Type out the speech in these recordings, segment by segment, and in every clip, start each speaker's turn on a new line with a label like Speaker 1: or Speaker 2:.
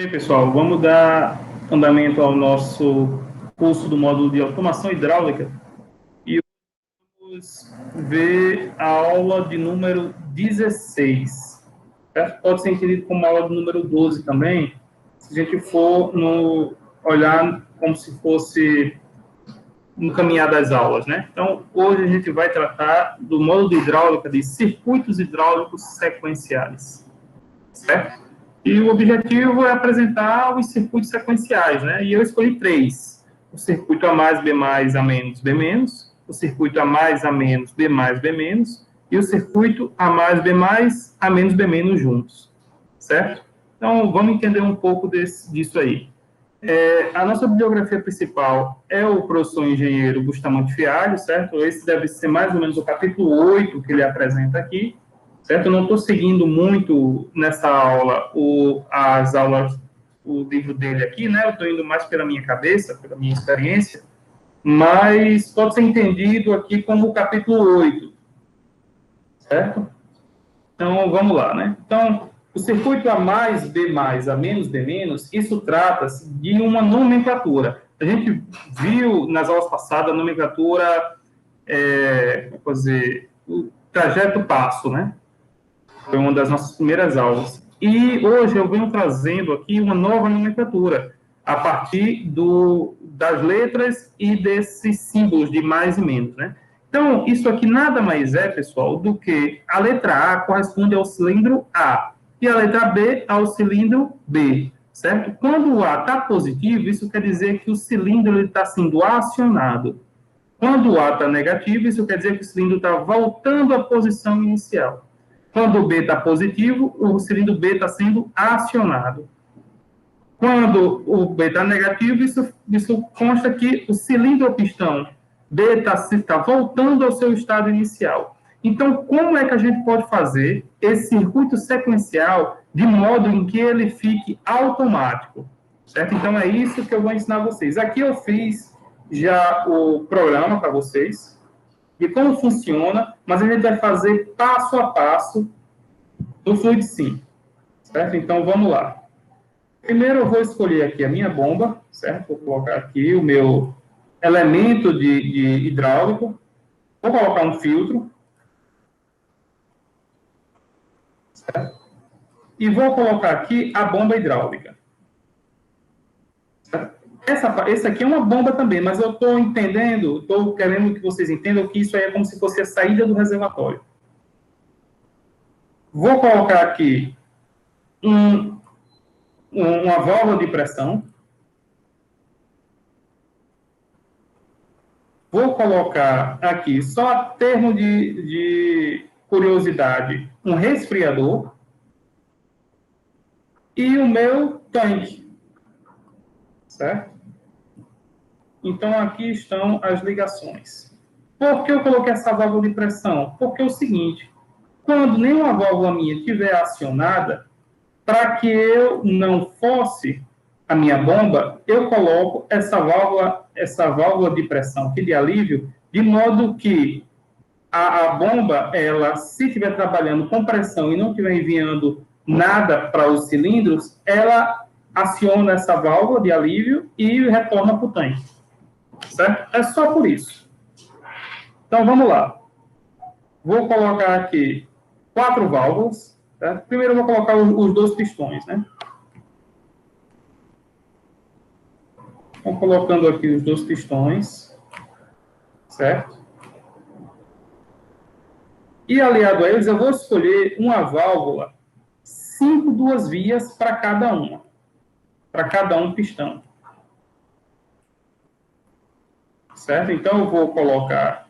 Speaker 1: Bem, pessoal, vamos dar andamento ao nosso curso do módulo de automação hidráulica e vamos ver a aula de número 16. Certo? Pode ser entendido como aula de número 12 também, se a gente for olhar como se fosse no caminhar das aulas, né? Então, hoje a gente vai tratar do módulo de hidráulica de circuitos hidráulicos sequenciais, certo? E o objetivo é apresentar os circuitos sequenciais, né? E eu escolhi 3. O circuito A mais, B mais, A menos, B menos. O circuito A mais, A menos, B mais, B menos. E o circuito A mais, B mais, A menos, B menos juntos. Certo? Então, vamos entender um pouco disso aí. A nossa bibliografia principal é o professor engenheiro Bustamante Fialho, certo? Esse deve ser mais ou menos o capítulo 8 que ele apresenta aqui, certo? Eu não estou seguindo muito nessa aula o livro dele aqui, né? Eu estou indo mais pela minha cabeça, pela minha experiência, mas pode ser entendido aqui como o capítulo 8, certo? Então, vamos lá, né? Então, o circuito A mais, B mais, A menos, B menos, isso trata-se de uma nomenclatura. A gente viu nas aulas passadas a nomenclatura, vou dizer, o trajeto passo, né? Foi uma das nossas primeiras aulas. E hoje eu venho trazendo aqui uma nova nomenclatura, a partir das letras e desses símbolos de mais e menos, né? Então, isso aqui nada mais é, pessoal, do que a letra A corresponde ao cilindro A e a letra B ao cilindro B, certo? Quando o A está positivo, isso quer dizer que o cilindro está sendo acionado. Quando o A está negativo, isso quer dizer que o cilindro está voltando à posição inicial. Quando o B está positivo, o cilindro B está sendo acionado. Quando o B está negativo, isso consta que o cilindro ou pistão B está voltando ao seu estado inicial. Então, como é que a gente pode fazer esse circuito sequencial de modo em que ele fique automático? Certo? Então, é isso que eu vou ensinar vocês. Aqui eu fiz já o programa para vocês, de como funciona, mas a gente vai fazer passo a passo do FluidSim, certo? Então, vamos lá. Primeiro, eu vou escolher aqui a minha bomba, certo? Vou colocar aqui o meu elemento de hidráulico. Vou colocar um filtro, certo? E vou colocar aqui a bomba hidráulica. Certo? Essa aqui é uma bomba também, mas eu estou querendo que vocês entendam que isso aí é como se fosse a saída do reservatório. Vou colocar aqui uma válvula de pressão. Vou colocar aqui, só a termo de curiosidade, um resfriador e o meu tanque, certo? Então, aqui estão as ligações. Por que eu coloquei essa válvula de pressão? Porque é o seguinte, quando nenhuma válvula minha estiver acionada, para que eu não force a minha bomba, eu coloco essa válvula de pressão aqui de alívio, de modo que a bomba, ela, se estiver trabalhando com pressão e não estiver enviando nada para os cilindros, ela aciona essa válvula de alívio e retorna para o tanque. Certo? É só por isso. Então, vamos lá. Vou colocar aqui 4 válvulas. Certo? Primeiro, eu vou colocar os 2 pistões, né? Estou colocando aqui os 2 pistões. Certo? E, aliado a eles, eu vou escolher uma válvula 5 duas vias para cada uma. Para cada um pistão. Certo? Então, eu vou colocar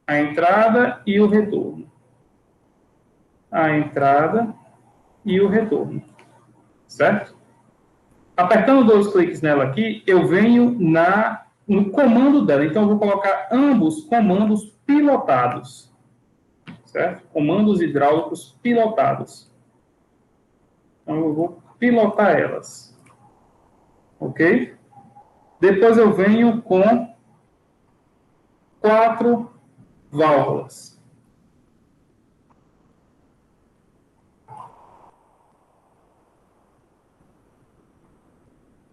Speaker 1: a entrada e o retorno. A entrada e o retorno. Certo? Apertando 2 cliques nela aqui, eu venho no comando dela. Então, eu vou colocar ambos comandos pilotados. Certo? Comandos hidráulicos pilotados. Então, eu vou pilotar elas. Ok? Depois eu venho com 4 válvulas.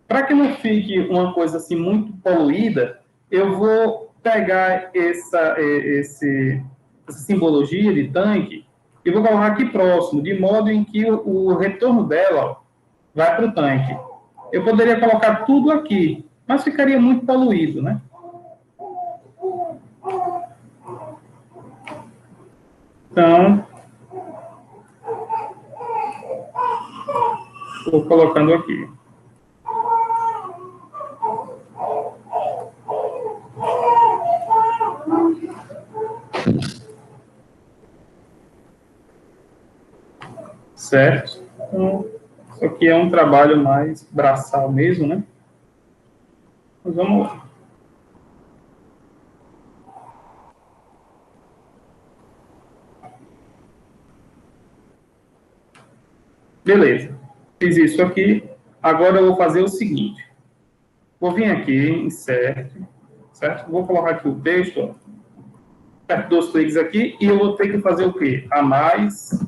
Speaker 1: Para que não fique uma coisa assim muito poluída, eu vou pegar essa simbologia de tanque e vou colocar aqui próximo, de modo em que o retorno dela, ó, vai para o tanque. Eu poderia colocar tudo aqui, mas ficaria muito poluído, né? Então, estou colocando aqui. Certo? Então, isso aqui é um trabalho mais braçal mesmo, né? Mas vamos lá. Beleza. Fiz isso aqui. Agora eu vou fazer o seguinte. Vou vir aqui, insert, certo? Vou colocar aqui o texto, ó. Aperto 2 cliques aqui e eu vou ter que fazer o quê? A mais,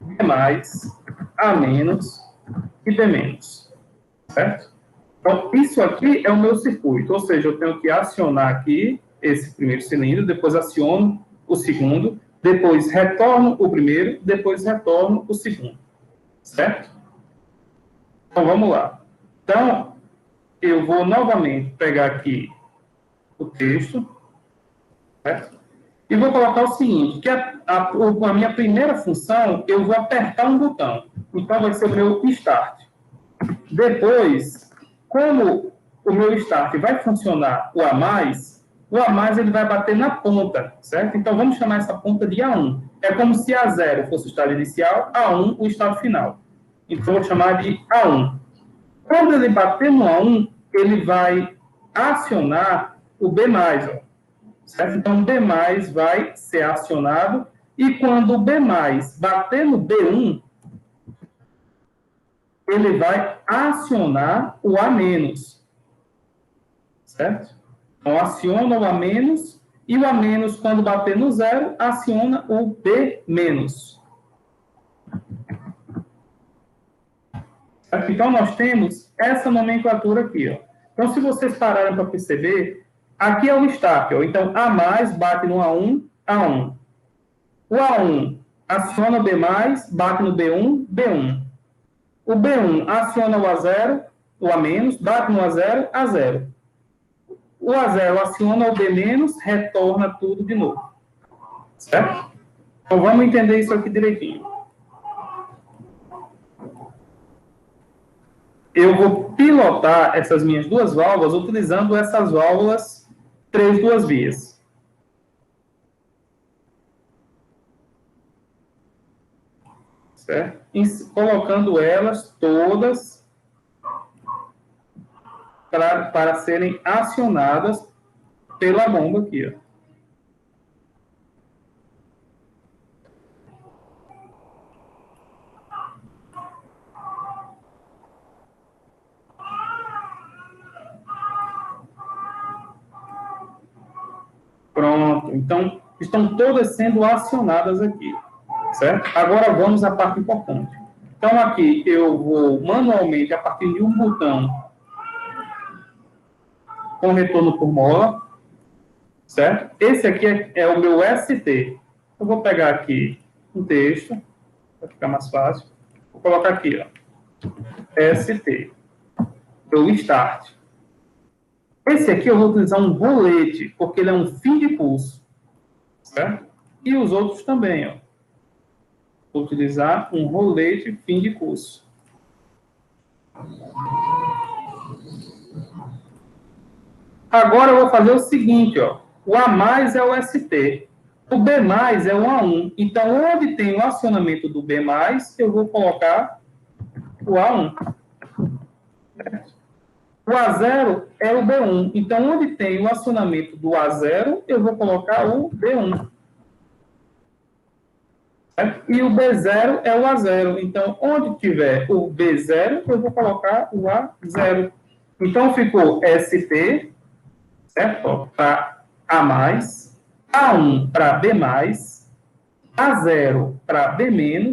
Speaker 1: B mais, A menos e B menos, certo? Então, isso aqui é o meu circuito, ou seja, eu tenho que acionar aqui esse primeiro cilindro, depois aciono o segundo, depois retorno o primeiro, depois retorno o segundo, certo? Então, vamos lá. Então, eu vou novamente pegar aqui o texto, certo? E vou colocar o seguinte, que a minha primeira função, eu vou apertar um botão. Então, vai ser o meu start. Depois, como o meu start vai funcionar o A mais ele vai bater na ponta, certo? Então, vamos chamar essa ponta de A1. É como se A0 fosse o estado inicial, A1 o estado final. Então, vou chamar de A1. Quando ele bater no A1, ele vai acionar o B+, ó, certo? Então, o B+, vai ser acionado, e quando o B+, bater no B1, ele vai acionar o A-, certo? Então, aciona o A-, e o A-, quando bater no zero, aciona o B-. Então, nós temos essa nomenclatura aqui, ó. Então, se vocês pararem para perceber, aqui é o start, ó. Então, A+, bate no A1, A1. O A1 aciona o B+, bate no B1, B1. O B1 aciona o A0, o A-, bate no A0, A0. O A0 aciona o B-, retorna tudo de novo. Certo? Então, vamos entender isso aqui direitinho. Eu vou pilotar essas minhas duas válvulas utilizando essas válvulas 3 duas vias. Certo? Colocando elas todas para serem acionadas pela bomba aqui, ó. Pronto. Então, estão todas sendo acionadas aqui, certo? Agora vamos à parte importante. Então, aqui eu vou manualmente, a partir de um botão, com retorno por mola, certo? Esse aqui é o meu ST. Eu vou pegar aqui um texto, para ficar mais fácil. Vou colocar aqui, ó, ST, o start. Esse aqui eu vou utilizar um rolete, porque ele é um fim de curso, certo? E os outros também, ó. Vou utilizar um rolete fim de curso. Agora eu vou fazer o seguinte, ó. O A+ é o ST. O B+ é o A1. Então, onde tem o acionamento do B+, eu vou colocar o A1. Certo? O A0 é o B1. Então, onde tem o acionamento do A0, eu vou colocar o B1. Certo? E o B0 é o A0. Então, onde tiver o B0, eu vou colocar o A0. Então, ficou ST, certo? Para A+, A1 para B+, A0 para B-,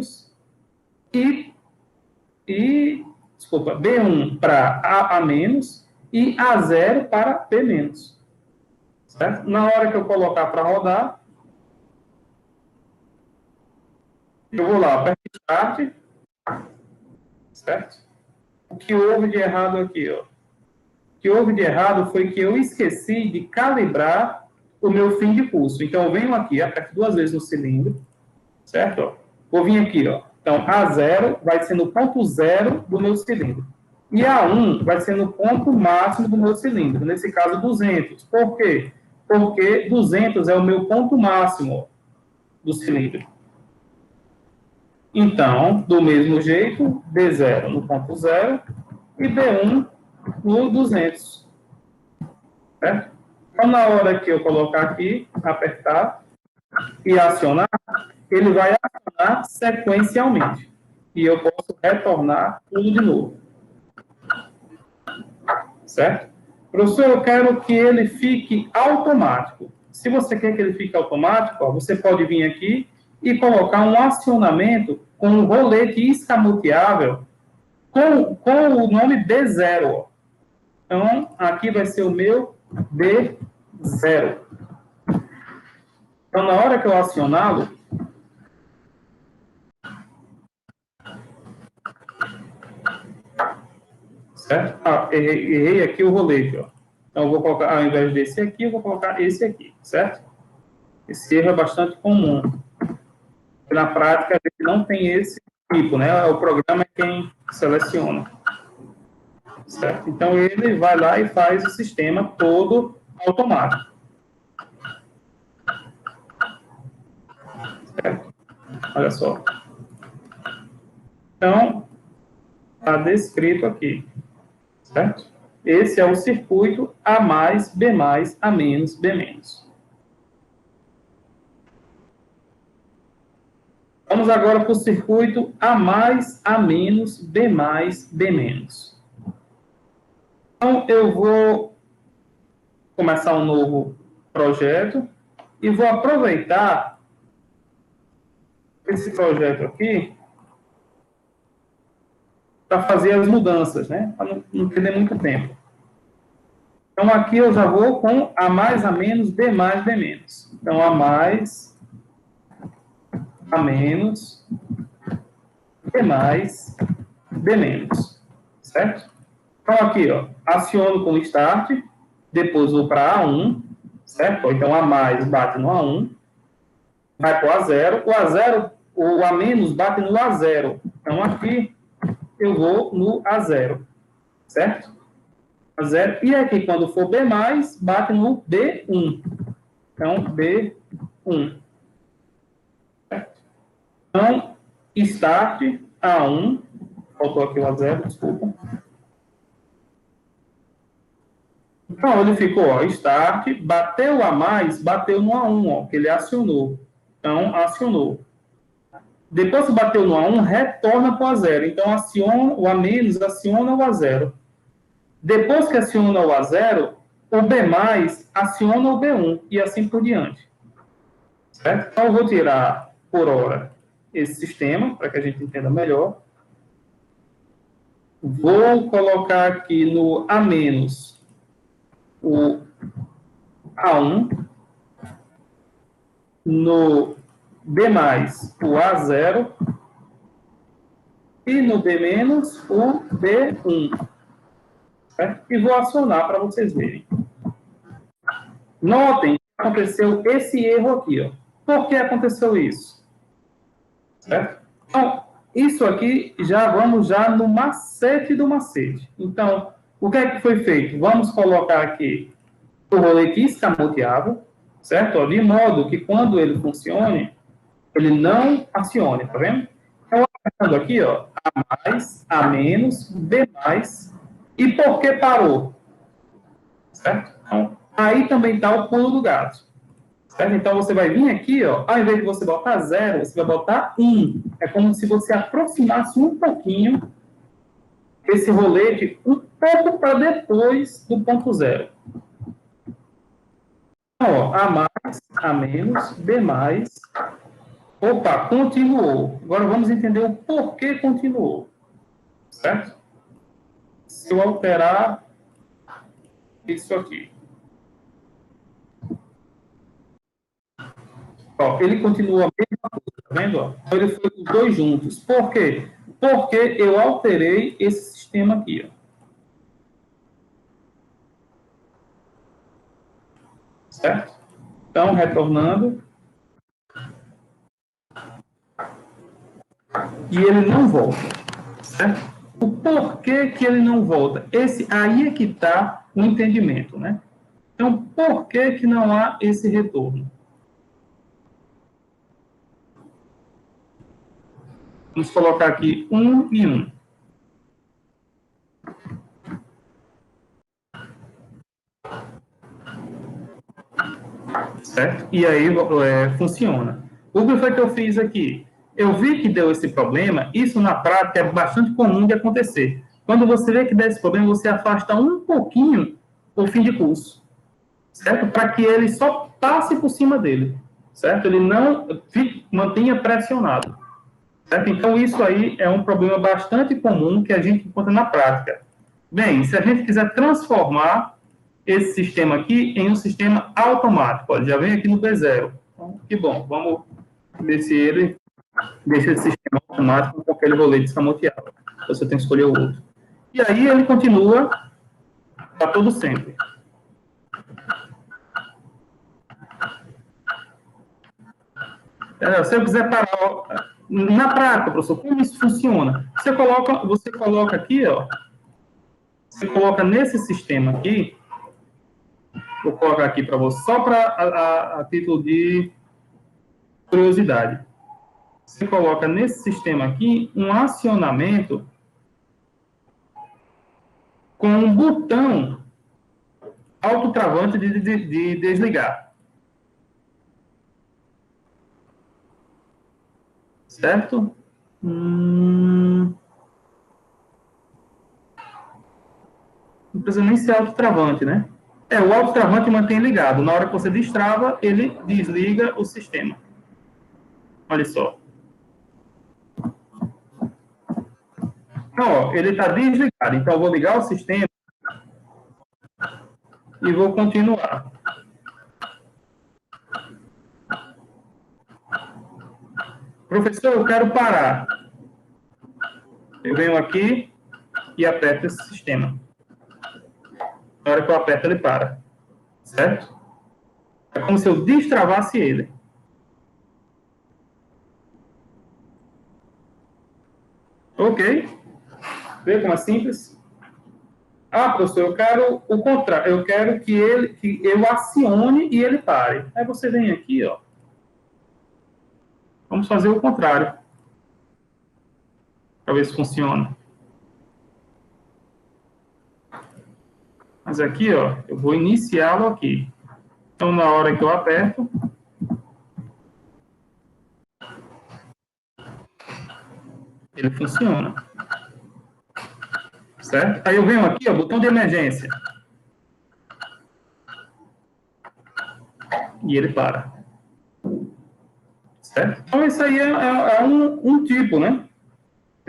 Speaker 1: e desculpa, B1 para A menos e A0 para B menos. Certo? Na hora que eu colocar para rodar, eu vou lá, aperto Start, certo? O que houve de errado aqui, ó? O que houve de errado foi que eu esqueci de calibrar o meu fim de pulso. Então, eu venho aqui, aperto 2 vezes no cilindro, certo? Ó, vou vir aqui, ó. Então, A0 vai ser no ponto 0 do meu cilindro. E A1 vai ser no ponto máximo do meu cilindro, nesse caso 200. Por quê? Porque 200 é o meu ponto máximo ó, do cilindro. Então, do mesmo jeito, B0 no ponto 0 e B1 no 200. Certo? Então, na hora que eu colocar aqui, apertar e acionar, ele vai acionar sequencialmente. E eu posso retornar tudo de novo. Certo? Professor, eu quero que ele fique automático. Se você quer que ele fique automático, ó, você pode vir aqui e colocar um acionamento com um rolete escamoteável com o nome B0. Ó. Então, aqui vai ser o meu B0. Então, na hora que eu acioná-lo, certo? Ah, errei aqui o rolete, ó. Então, eu vou colocar, ao invés desse aqui, eu vou colocar esse aqui, certo? Esse erro é bastante comum. Na prática, a gente não tem esse tipo, né? O programa é quem seleciona. Certo? Então, ele vai lá e faz o sistema todo automático. Certo? Olha só. Então, está descrito aqui. Certo? Esse é o circuito A mais, B mais, A menos, B menos. Vamos agora para o circuito A mais, A menos, B mais, B menos. Então, eu vou começar um novo projeto e vou aproveitar esse projeto aqui para fazer as mudanças, né? Para não perder muito tempo. Então, aqui eu já vou com A mais, A menos, B mais, B menos. Então, A mais, A menos, B mais, B menos. Certo? Então, aqui, ó, aciono com Start, depois vou para A1, certo? Então, A mais bate no A1, vai para o A0, o A0, o A menos bate no A0. Então, aqui, eu vou no A0, certo? A0, e aqui, quando for B+, bate no B1. Então, B1. Certo? Então, Start, A1, faltou aqui o A0, desculpa. Então, ele ficou, ó, Start, bateu A+, bateu no A1, ó, que ele acionou. Então, acionou. Depois que bateu no A1, retorna para o A0. Então, aciona, o A menos aciona o A0. Depois que aciona o A0, o B+, aciona o B1, e assim por diante. Certo? Então, eu vou tirar, por hora, esse sistema, para que a gente entenda melhor. Vou colocar aqui no A-, o A1, no B+, o A0, e no B-, o B1. Certo? E vou acionar para vocês verem. Notem que aconteceu esse erro aqui. Ó. Por que aconteceu isso? Certo? Então, isso aqui, vamos no macete do macete. Então, o que é que foi feito? Vamos colocar aqui o rolete escamoteável, certo? Ó, de modo que quando ele funcione, ele não acione, tá vendo? Então, apertando aqui, ó, A mais, A menos, B mais, e por que parou? Certo? Então, aí também está o pulo do gato. Certo? Então, você vai vir aqui, ó, ao invés de você botar 0, você vai botar 1. É como se você aproximasse um pouquinho esse rolete um pouco para depois do ponto 0. Então, ó, A mais, A menos, B mais. Opa, continuou. Agora vamos entender o porquê continuou. Certo? se eu alterar isso aqui. Ó, ele continua a mesma coisa, tá vendo? Ó? Então, ele foi os dois juntos. Por quê? Porque eu alterei esse sistema aqui, ó. Certo? Então, retornando. E ele não volta. Certo? O porquê que ele não volta? Aí é que está o entendimento, né? Então, por que que não há esse retorno? Vamos colocar aqui 1 e 1. Certo? E aí funciona. O que foi que eu fiz aqui? Eu vi que deu esse problema, isso na prática é bastante comum de acontecer. Quando você vê que dá esse problema, você afasta um pouquinho o fim de curso, certo? Para que ele só passe por cima dele, certo? Ele não mantenha pressionado, certo? Então, isso aí é um problema bastante comum que a gente encontra na prática. Bem, se a gente quiser transformar esse sistema aqui em um sistema automático, ó, já vem aqui no B0. Então, que bom, vamos ver se ele deixa esse sistema automático com aquele rolê de escamoteado. Você tem que escolher o outro. E aí ele continua para todo sempre. Se eu quiser parar, ó, na prática, professor, como isso funciona? Você coloca aqui, ó, você coloca nesse sistema aqui, vou colocar aqui para você, só para a título de curiosidade. Você coloca nesse sistema aqui um acionamento com um botão autotravante de desligar. Certo? Não precisa nem ser autotravante, né? O autotravante mantém ligado. Na hora que você destrava, ele desliga o sistema. Olha só. Então, ó, ele está desligado. Então, eu vou ligar o sistema e vou continuar. Professor, eu quero parar. Eu venho aqui e aperto esse sistema. Na hora que eu aperto, ele para. Certo? É como se eu destravasse ele. Ok? Vê como é simples? Ah, professor, eu quero o contrário. Eu quero que eu acione e ele pare. Aí você vem aqui, ó. Vamos fazer o contrário. Para ver se funciona. Mas aqui, ó, eu vou iniciá-lo aqui. Então, na hora que eu aperto, ele funciona. Certo? Aí eu venho aqui, ó, botão de emergência. E ele para. Certo? Então, isso aí é um tipo, né?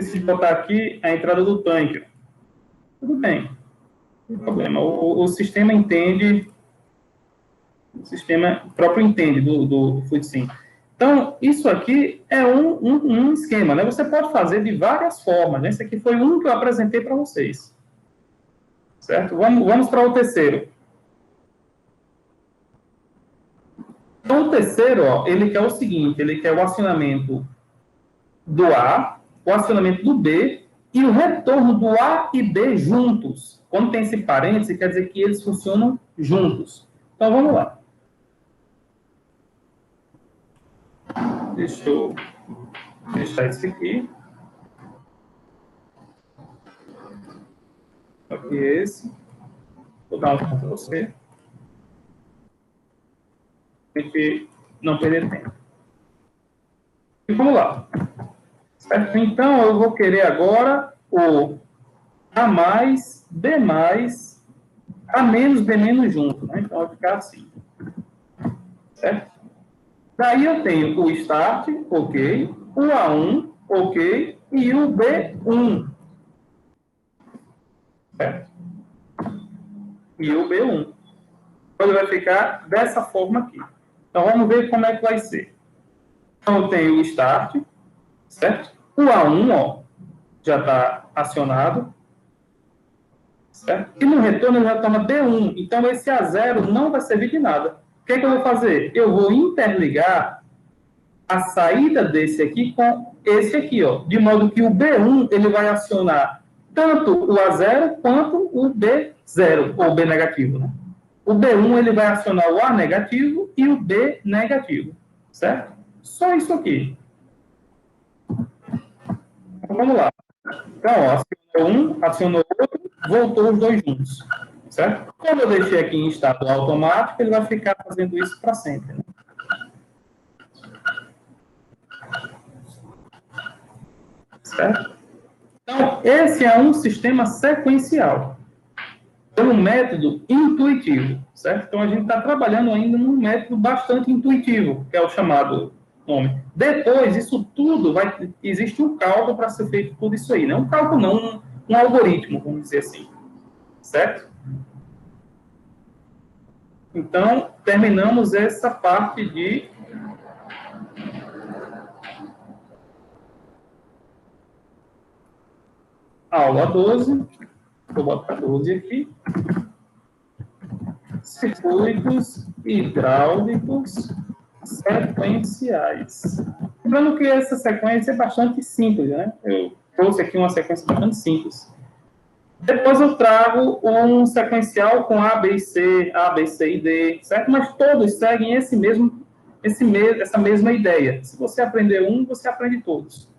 Speaker 1: Se botar aqui a entrada do tanque. Tudo bem. Não tem problema. O sistema entende, o sistema próprio entende do FluidSim. Então, isso aqui é um esquema, né? Você pode fazer de várias formas, né? Esse aqui foi um que eu apresentei para vocês. Certo? Vamos para o terceiro. Então, o terceiro, ó, ele quer o seguinte, ele quer o acionamento do A, o acionamento do B e o retorno do A e B juntos. Quando tem esse parêntese, quer dizer que eles funcionam juntos. Então, vamos lá. Deixa eu deixar isso aqui. Aqui esse. Vou dar um para você. Tem que não perder tempo. E vamos lá. Certo? Então, eu vou querer agora o A mais, B mais, A menos, B menos junto. Né? Então, vai ficar assim. Certo? Daí eu tenho o start, ok, o A1, ok, e o B1. certo? E o B1. Então, ele vai ficar dessa forma aqui. Então, vamos ver como é que vai ser. Então, eu tenho o start, certo? O A1, ó, já está acionado, certo? E no retorno ele retorna B1. Então, esse A0 não vai servir de nada. O que é que eu vou fazer? Eu vou interligar a saída desse aqui com esse aqui, ó, de modo que o B1 ele vai acionar tanto o A0 quanto o B0, ou B negativo, né? O B1 ele vai acionar o A negativo e o B negativo, certo? Só isso aqui. Então, vamos lá. Então, ó, acionou um, acionou outro, voltou os dois juntos, certo? Quando eu deixei aqui em estado automático, ele vai ficar fazendo isso para sempre, né? Certo? Então, esse é um sistema sequencial. É um método intuitivo, certo? Então, a gente está trabalhando ainda num método bastante intuitivo, que é o chamado nome. Depois, isso tudo existe um cálculo para ser feito tudo isso aí, né? Um cálculo não, um algoritmo, vamos dizer assim, certo? Então, terminamos essa parte de aula 12. Vou botar 12 aqui. Circuitos hidráulicos sequenciais. Lembrando que essa sequência é bastante simples, né? Eu trouxe aqui uma sequência bastante simples. Depois eu trago um sequencial com A, B e C, A, B, C e D, certo? Mas todos seguem essa mesma ideia. Se você aprender um, você aprende todos.